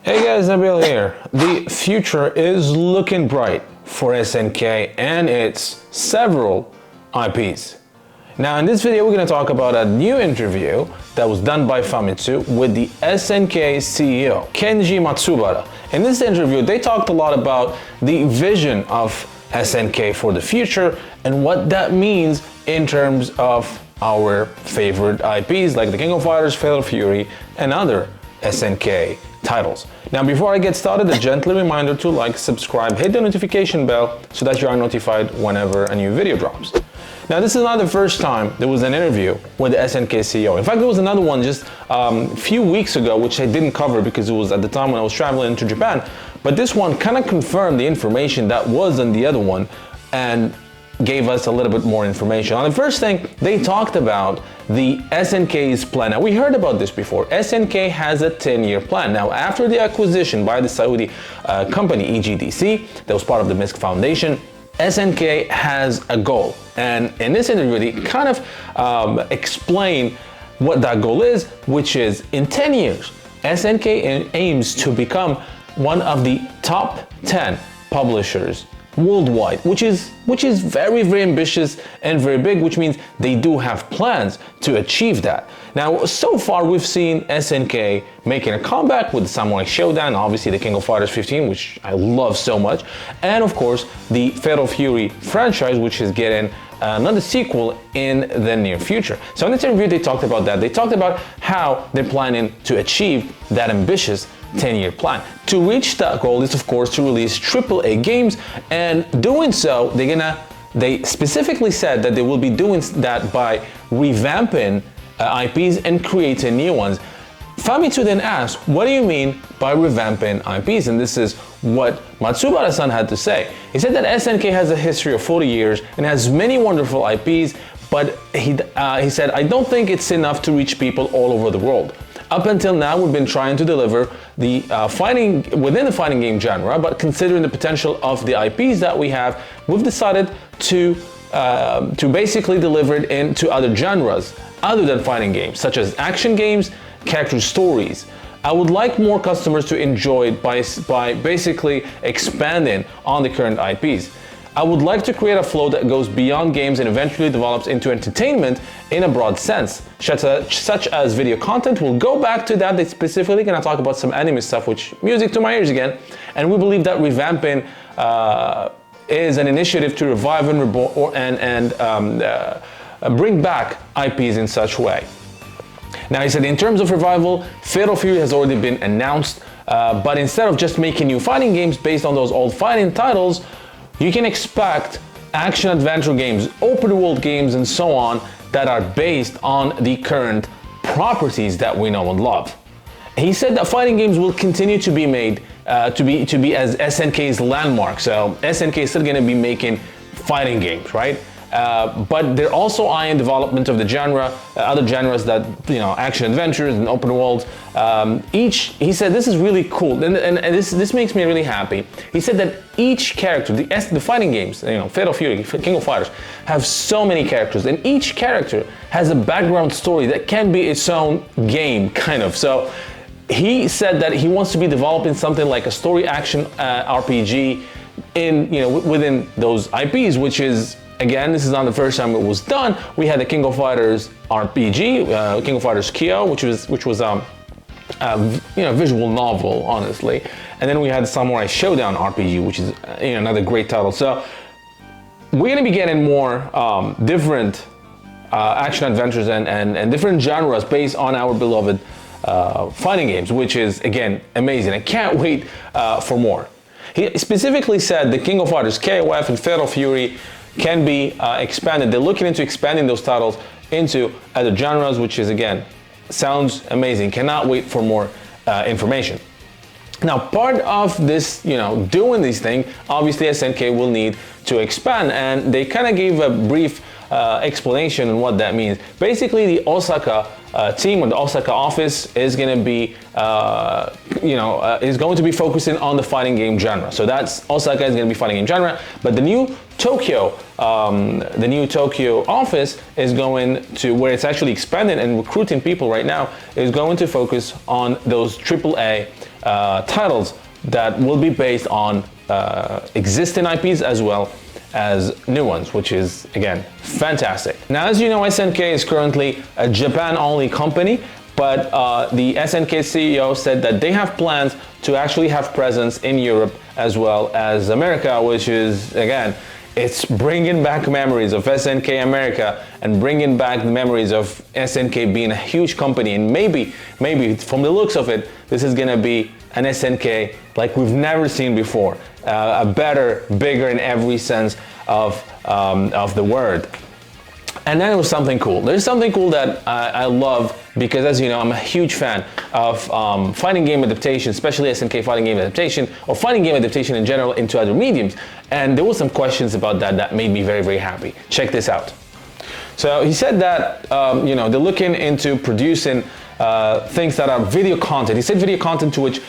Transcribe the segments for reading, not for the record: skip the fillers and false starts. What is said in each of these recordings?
Hey guys, Nabil here. The future is looking bright for SNK and its several IPs. Now in this video we're going to talk about a new interview that was done by Famitsu with the SNK CEO, Kenji Matsubara. In this interview they talked a lot about the vision of SNK for the future and what that means in terms of our favorite IPs like the King of Fighters, Fatal Fury, and other SNK titles. Now before I get started, a gentle reminder to like, subscribe, hit the notification bell so that you are notified whenever a new video drops. Now this is not the first time there was an interview with the SNK CEO. In fact, there was another one just a few weeks ago which I didn't cover because it was at the time when I was traveling to Japan. But this one kind of confirmed the information that was in the other one and gave us a little bit more information. On the first thing, they talked about the SNK's plan. Now we heard about this before. SNK has a 10-year plan. Now after the acquisition by the Saudi company EGDC that was part of the MISC Foundation, SNK has a goal. And in this interview, they kind of explain what that goal is, which is in 10 years, SNK aims to become one of the top 10 publishers worldwide, which is very, very ambitious and very big, which means they do have plans to achieve that. Now, so far we've seen SNK making a comeback with the Samurai Shodown, obviously the King of Fighters 15, which I love so much, and of course the Fatal Fury franchise, which is getting another sequel in the near future. So in this interview they talked about that. They talked about how they're planning to achieve that ambitious 10-year plan. To reach that goal is of course to release AAA games, and doing so they specifically said that they will be doing that by revamping IPs and creating new ones. Famitsu then asked, what do you mean by revamping IPs? And this is what Matsubara-san had to say. He said that SNK has a history of 40 years and has many wonderful IPs, but he said, I don't think it's enough to reach people all over the world. Up until now, we've been trying to deliver the within the fighting game genre, but considering the potential of the IPs that we have, we've decided to basically deliver it into other genres other than fighting games, such as action games, character stories. I would like more customers to enjoy it by basically expanding on the current IPs. I would like to create a flow that goes beyond games and eventually develops into entertainment in a broad sense, such as video content. We'll go back to that. They specifically gonna talk about some anime stuff, which music to my ears again. And we believe that revamping is an initiative to revive and bring back IPs in such way. Now he said in terms of revival, Fatal Fury has already been announced, but instead of just making new fighting games based on those old fighting titles, you can expect action-adventure games, open-world games, and so on that are based on the current properties that we know and love. He said that fighting games will continue to be made to be as SNK's landmark. So SNK is still going to be making fighting games, right? But they're also eyeing development of the genre, other genres that, action adventures and open worlds. He said this is really cool, and this makes me really happy. He said that each character, the fighting games, Fatal Fury, King of Fighters, have so many characters, and each character has a background story that can be its own game, kind of. So he said that he wants to be developing something like a story action RPG within those IPs, which is, again, this is not the first time it was done. We had the King of Fighters RPG, King of Fighters Kyo, which was a visual novel, honestly, and then we had Samurai Shodown RPG, which is another great title. So we're gonna be getting more different action adventures and different genres based on our beloved fighting games, which is again amazing. I can't wait for more. He specifically said the King of Fighters KOF and Fatal Fury can be expanded. They're looking into expanding those titles into other genres, which is, again, sounds amazing. Cannot wait for more information. Now, part of this, doing these things, obviously SNK will need to expand, and they kind of gave a brief explanation on what that means. Basically, the Osaka team or the Osaka office is going to be, is going to be focusing on the fighting game genre. So that's Osaka is going to be fighting game genre, but the new Tokyo office is going to, where it's actually expanding and recruiting people right now, is going to focus on those AAA titles that will be based on existing IPs as well as new ones, which is, again, fantastic. Now, as you know, SNK is currently a Japan-only company, but the SNK CEO said that they have plans to actually have presence in Europe as well as America, which is, again, it's bringing back memories of SNK America and bringing back the memories of SNK being a huge company. And maybe from the looks of it, this is gonna be an SNK like we've never seen before. A better, bigger in every sense of the word. And then there was something cool. There's something cool that I love because, as you know, I'm a huge fan of fighting game adaptation, especially SNK fighting game adaptation, or fighting game adaptation in general into other mediums. And there were some questions about that made me very, very happy. Check this out. So he said that, they're looking into producing things that are video content. He said video content, to which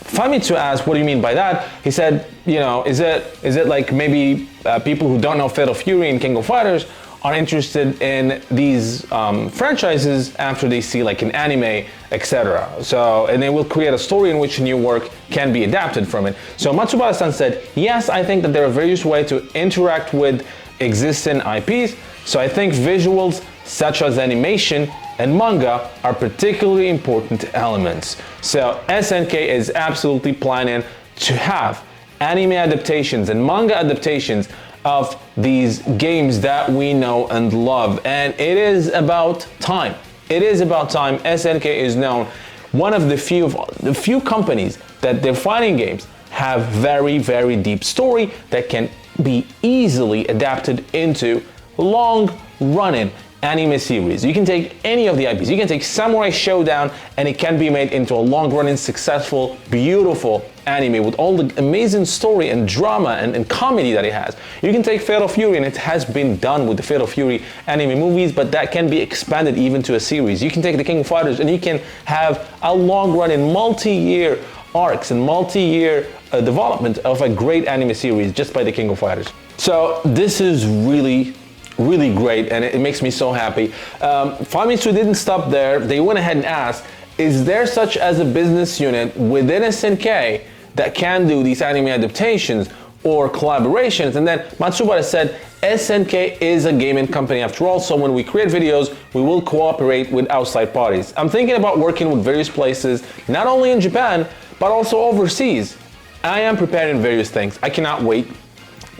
Fami to ask, what do you mean by that? He said, is it like maybe people who don't know Fatal Fury and King of Fighters are interested in these franchises after they see like an anime, etc. So, and they will create a story in which new work can be adapted from it. So Matsubara-san said, yes, I think that there are various ways to interact with existing IPs. So I think visuals such as animation and manga are particularly important elements. So SNK is absolutely planning to have anime adaptations and manga adaptations of these games that we know and love. And it is about time. It is about time. SNK is known one of the few companies that their fighting games have very, very deep story that can be easily adapted into long-running anime series. You can take any of the IPs. You can take Samurai Shodown and it can be made into a long-running, successful, beautiful anime with all the amazing story and drama and comedy that it has. You can take Fatal Fury, and it has been done with the Fatal Fury anime movies, but that can be expanded even to a series. You can take the King of Fighters and you can have a long-running, multi-year arcs and multi-year development of a great anime series just by the King of Fighters. So this is really great, and it makes me so happy. Famitsu didn't stop there. They went ahead and asked, is there such as a business unit within SNK that can do these anime adaptations or collaborations? And then Matsubara said, SNK is a gaming company after all, so when we create videos, we will cooperate with outside parties. I'm thinking about working with various places, not only in Japan, but also overseas. I am preparing various things. I cannot wait.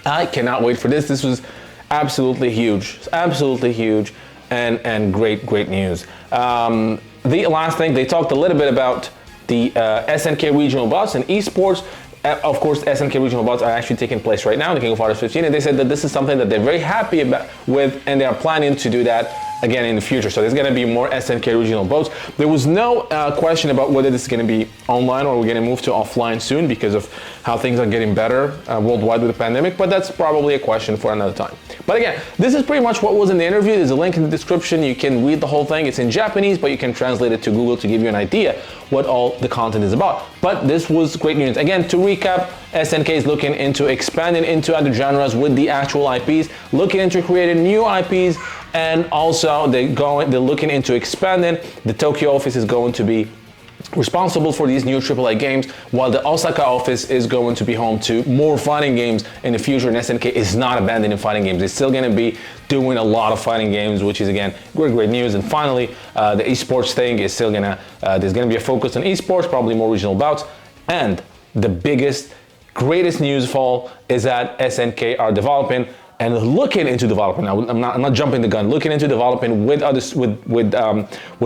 I cannot wait for this. This was absolutely huge and great news. The last thing, they talked a little bit about the SNK regional bouts and esports. Of course, SNK regional bouts are actually taking place right now in the King of Fighters 15, and they said that this is something that they're very happy with, and they are planning to do that again in the future. So there's going to be more SNK regional bouts. There was no question about whether this is going to be online or we're going to move to offline soon because of how things are getting better worldwide with the pandemic, but that's probably a question for another time. But again, this is pretty much what was in the interview. There's a link in the description. You can read the whole thing. It's in Japanese, but you can translate it to Google to give you an idea what all the content is about. But this was great news. Again, to recap, SNK is looking into expanding into other genres with the actual IPs, looking into creating new IPs, and also they're looking into expanding. The Tokyo office is going to be responsible for these new AAA games, while the Osaka office is going to be home to more fighting games in the future, and SNK is not abandoning fighting games. It's still going to be doing a lot of fighting games, which is, again, great news. And finally, the esports thing is still going to, there's going to be a focus on esports, probably more regional bouts. And the biggest, greatest news of all is that SNK are developing and looking into development. Now, I'm not jumping the gun. Looking into developing with others, with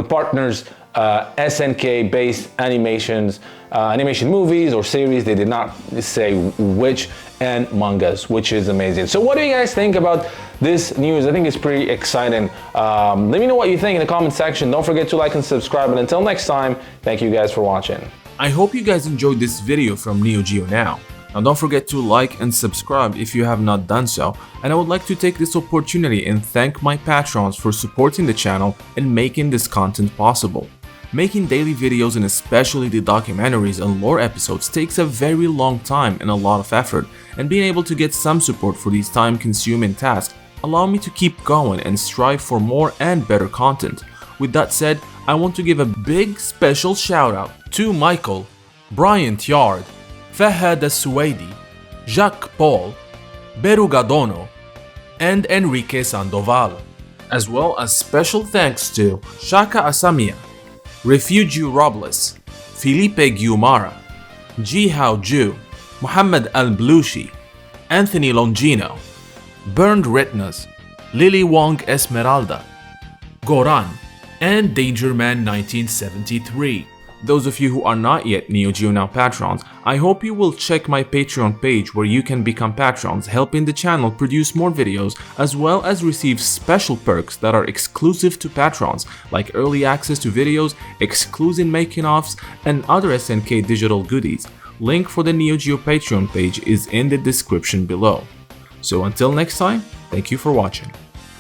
partners, SNK-based animation movies or series. They did not say which, and mangas, which is amazing. So, what do you guys think about this news? I think it's pretty exciting. Let me know what you think in the comment section. Don't forget to like and subscribe. And until next time, thank you guys for watching. I hope you guys enjoyed this video from Neogeonow. Now don't forget to like and subscribe if you have not done so, and I would like to take this opportunity and thank my patrons for supporting the channel and making this content possible. Making daily videos and especially the documentaries and lore episodes takes a very long time and a lot of effort, and being able to get some support for these time-consuming tasks allow me to keep going and strive for more and better content. With that said, I want to give a big special shout out to Michael, Brian Tiard, Fahad Al-Suwaidi, Jacques Paul, Berugadono, and Enrique Sandoval, as well as special thanks to Shaka Asamia, Refugio Robles, Felipe Guimara, Jihao Ju, Muhammad Al-Blushi, Anthony Longino, Burned Retinas, Lily Wong Esmeralda, Goran, and Dangerman 1973. Those of you who are not yet Neogeonow patrons, I hope you will check my Patreon page where you can become patrons, helping the channel produce more videos as well as receive special perks that are exclusive to patrons, like early access to videos, exclusive making-offs, and other SNK digital goodies. Link for the NeoGeo Patreon page is in the description below. So until next time, thank you for watching.